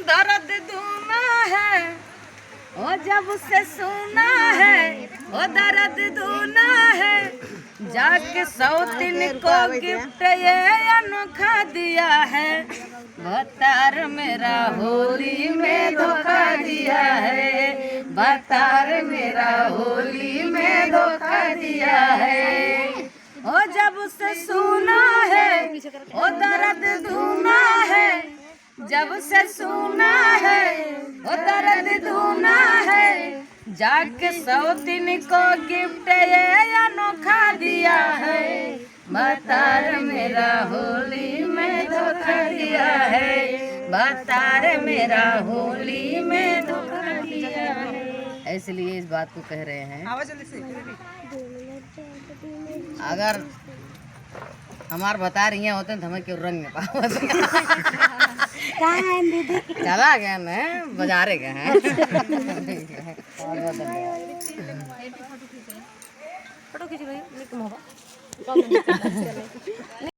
दर्द दूना है ओ जब से सुना है ओ दर्द दूना है जाके सौतीन को गिफ्ट ये अनोखा दिया है बतार मेरा होली में धोखा दिया है बतार मेरा होली में धोखा दिया है ओ जब से सुना है ओ दर्द धुना है जब से सुना है ओ दर्द धुना है जाके सौतीन को गिफ्ट ये अनोखा दिया है बतार मेरा होली में धोखा दिया है बतार मेरा होली में धोखा दिया है। इसलिए इस बात को कह रहे हैं अगर हमार बता रही होते तो हमें क्यों रंग में पावत चला गया ना बाजारे गए हैं। फोटो खींच भाई